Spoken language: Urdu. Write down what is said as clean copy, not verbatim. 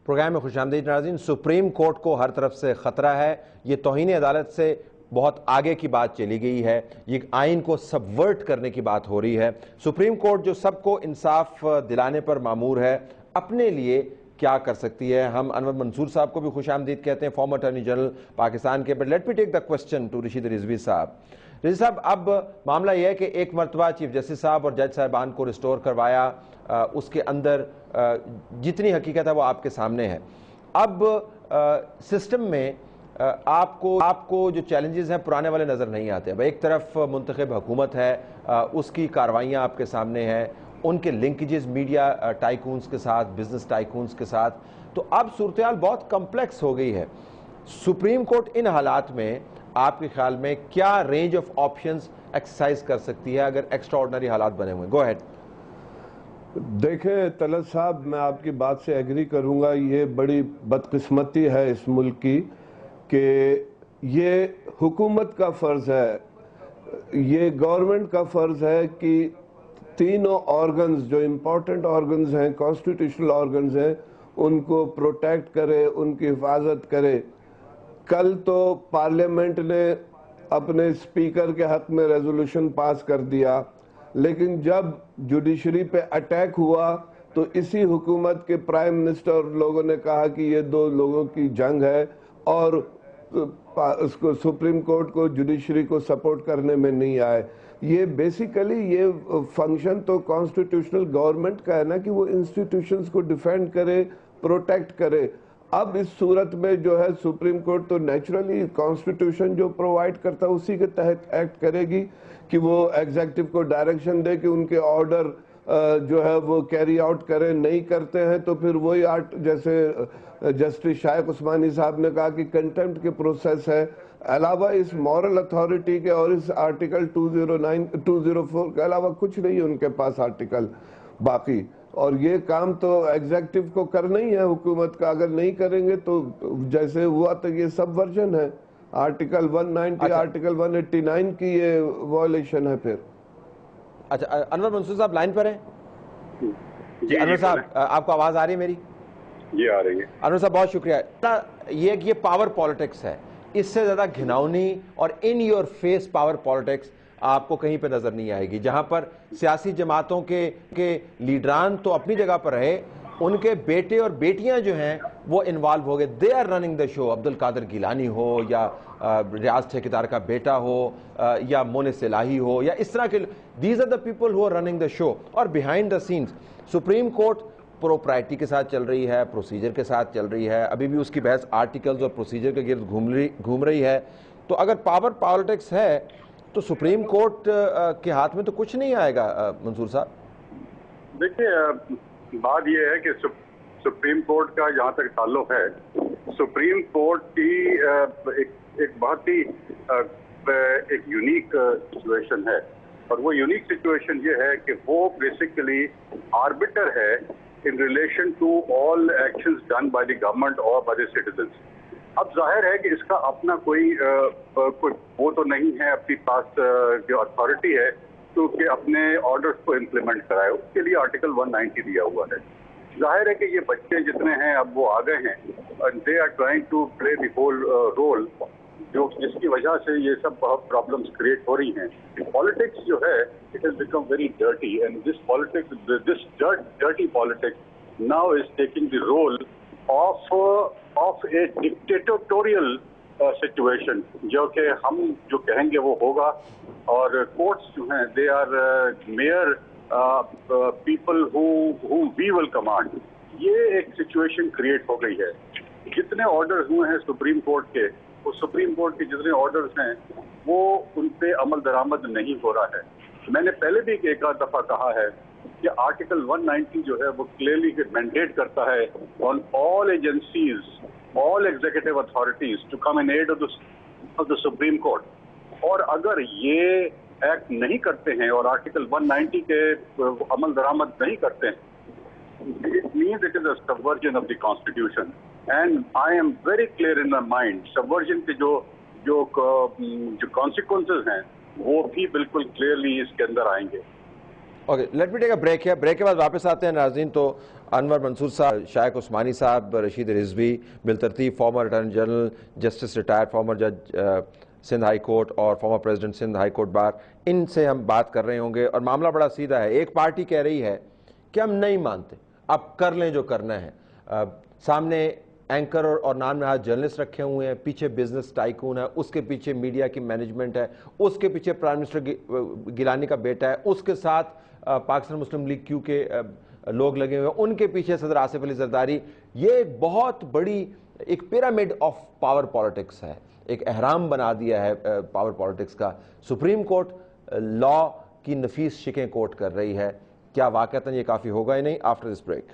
پروگرام میں خوش آمدید ناظرین۔ سپریم کورٹ کو ہر طرف سے خطرہ ہے، یہ توہین عدالت سے بہت آگے کی بات چلی گئی ہے، یہ آئین کو سبورٹ کرنے کی بات ہو رہی ہے۔ سپریم کورٹ جو سب کو انصاف دلانے پر مامور ہے، اپنے لیے کیا کر سکتی ہے؟ ہم انور منصور صاحب کو بھی خوش آمدید کہتے ہیں، فارمر اٹارنی جنرل پاکستان کے۔ But let me take the question to Rashid Rizvi صاحب۔ رضوی صاحب، اب معاملہ یہ ہے کہ ایک مرتبہ چیف جسٹس صاحب اور جج صاحبان کو ریسٹور کروایا، اس کے اندر جتنی حقیقت ہے وہ آپ کے سامنے ہے۔ اب سسٹم میں آپ کو جو چیلنجز ہیں پرانے والے نظر نہیں آتے۔ اب ایک طرف منتخب حکومت ہے، اس کی کاروائیاں آپ کے سامنے ہیں، ان کے لنکیجز میڈیا ٹائکونز کے ساتھ، بزنس ٹائکونز کے ساتھ، تو اب صورتحال بہت کمپلیکس ہو گئی ہے۔ سپریم کورٹ ان حالات میں آپ کے خیال میں کیا رینج آف آپشنز ایکسرسائز کر سکتی ہے اگر ایکسٹرا آرڈنری حالات بنے ہوئے ہیں؟ گو ہیڈ۔ دیکھیں طلعت صاحب، میں آپ کی بات سے ایگری کروں گا۔ یہ بڑی بدقسمتی ہے اس ملک کی کہ یہ حکومت کا فرض ہے، یہ گورنمنٹ کا فرض ہے کہ تینوں آرگنز جو امپورٹنٹ آرگنز ہیں، کانسٹیٹیوشنل آرگنز ہیں، ان کو پروٹیکٹ کرے، ان کی حفاظت کرے۔ کل تو پارلیمنٹ نے اپنے اسپیکر کے حق میں ریزولوشن پاس کر دیا، لیکن جب جوڈیشری پہ اٹیک ہوا تو اسی حکومت کے پرائم منسٹر لوگوں نے کہا کہ یہ دو لوگوں کی جنگ ہے، اور اس کو سپریم کورٹ کو جوڈیشری کو سپورٹ کرنے میں نہیں آئے۔ یہ بیسیکلی یہ فنکشن تو کانسٹیٹیوشنل گورنمنٹ کا ہے نا کہ وہ انسٹیٹیوشنز کو ڈیفینڈ کرے، پروٹیکٹ کرے۔ اب اس صورت میں جو ہے سپریم کورٹ تو نیچرلی کانسٹیٹیوشن جو پرووائڈ کرتا ہے اسی کے تحت ایکٹ کرے گی کہ وہ ایگزیکٹو کو ڈائریکشن دے کہ ان کے آرڈر جو ہے وہ کیری آؤٹ کریں۔ نہیں کرتے ہیں تو پھر وہی جیسے جسٹس شائق عثمانی صاحب نے کہا کہ کنٹمپٹ کے پروسیس ہے۔ علاوہ اس مورل اتھارٹی کے اور اس آرٹیکل 204 کے علاوہ کچھ نہیں ہے ان کے پاس آرٹیکل باقی، اور یہ کام تو ایگزیکٹو کو کرنا ہی ہے حکومت کا۔ اگر نہیں کریں گے تو جیسے ہوا تو یہ سب ورژن ہے، آرٹیکل 190 آرٹیکل 189 کی یہ وائلیشن ہے پھر۔ اچھا انور منصور صاحب لائن پر ہیں؟ جی انور صاحب، آپ کو آواز آ رہی ہے میری؟ جی آ رہی ہے۔ انور صاحب بہت شکریہ۔ یہ پاور پالیٹکس ہے، اس سے زیادہ گھناؤنی اور in your face power politics آپ کو کہیں پہ نظر نہیں آئے گی، جہاں پر سیاسی جماعتوں کے لیڈران تو اپنی جگہ پر رہے، ان کے بیٹے اور بیٹیاں جو ہیں وہ انوالو ہو گئے۔ دے آر رننگ دا شو۔ عبد القادر گیلانی ہو یا ریاض ٹھیکیدار کا بیٹا ہو یا مونس الہی ہو یا اس طرح کے، these are the people who are running the show. اور behind the scenes Supreme Court propriety کے ساتھ چل رہی ہے، پروسیجر کے ساتھ چل رہی ہے، ابھی بھی اس کی بحث آرٹیکلز اور پروسیجر کے گرد گھوم رہی ہے۔ تو اگر پاور پالیٹکس ہے تو سپریم کورٹ کے ہاتھ میں تو کچھ نہیں آئے گا منصور صاحب۔ دیکھیے بات یہ ہے کہ سپریم کورٹ کا جہاں تک تعلق ہے، سپریم کورٹ کی ایک بہت ہی ایک یونیک سچویشن ہے، اور وہ یونیک سچویشن یہ ہے کہ وہ بیسیکلی آربٹر ہے in relation to all actions done by the government or by the citizens۔ اب ظاہر ہے کہ اس کا اپنا کوئی وہ تو نہیں ہے اپنی پاس جو اتھارٹی ہے تو کہ اپنے آرڈرز کو امپلیمنٹ کرائے، اس کے لیے آرٹیکل 190 دیا ہوا ہے۔ ظاہر ہے کہ یہ بچے جتنے ہیں اب وہ آ گئے ہیں، they are trying to play the whole role, جس کی وجہ سے یہ سب بہت پرابلمس کریٹ ہو رہی ہیں۔ پالیٹکس جو ہے it has become very dirty, and this dirty politics now is taking the role of a dictatorial situation, جو کہ ہم جو کہیں گے وہ ہوگا، اور کورٹس جو ہیں they are mere people who we will command۔ یہ ایک سچویشن کریٹ ہو گئی ہے۔ جتنے آرڈرز ہوئے ہیں سپریم کورٹ کے، وہ سپریم کورٹ کے جتنے آرڈرز ہیں وہ ان پہ عمل درآمد نہیں ہو رہا ہے۔ میں نے پہلے بھی ایک آدھ دفعہ کہا ہے کہ آرٹیکل 190 جو ہے وہ کلیئرلی مینڈیٹ کرتا ہے on all agencies, all executive authorities to come in aid of the Supreme Court, اور اگر یہ ایکٹ نہیں کرتے ہیں اور آرٹیکل 190 کے عمل درآمد نہیں کرتے ہیں، it means it is a subversion of the constitution, and I am very clear in my mind subversion کے جو consequences ہیں وہ بھی بالکل clearly اس کے اندر آئیں گے۔ Okay let me take a break ہے. بریک کے بعد واپس آتے ہیں ناظرین. تو انور منصور صاحب, شائق عثمانی صاحب, رشید رضوی بالترتیب former attorney general, justice retired, former جج سندھ ہائی کورٹ اور former president Sindh High Court bar, ان سے ہم بات کر رہے ہوں گے. اور معاملہ بڑا سیدھا ہے. ایک پارٹی کہہ رہی ہے کہ ہم نہیں مانتے, اب کر لیں جو کرنا ہے. سامنے اینکر اور نام نہاد جرنلسٹ رکھے ہوئے ہیں, پیچھے بزنس ٹائکون ہے, اس کے پیچھے میڈیا کی مینجمنٹ ہے, اس کے پیچھے پرائم منسٹر گیلانی کا بیٹا ہے, اس کے ساتھ پاکستان مسلم لیگ کیو کے لوگ لگے ہوئے ہیں, ان کے پیچھے صدر آصف علی زرداری. یہ ایک بہت بڑی ایک پیرامڈ آف پاور پالیٹکس ہے, ایک احرام بنا دیا ہے پاور پالیٹکس کا. سپریم کورٹ لا کی نفیس شکیں کوٹ کر رہی ہے. کیا واقعتاً یہ کافی ہوگا یا نہیں؟ After this break.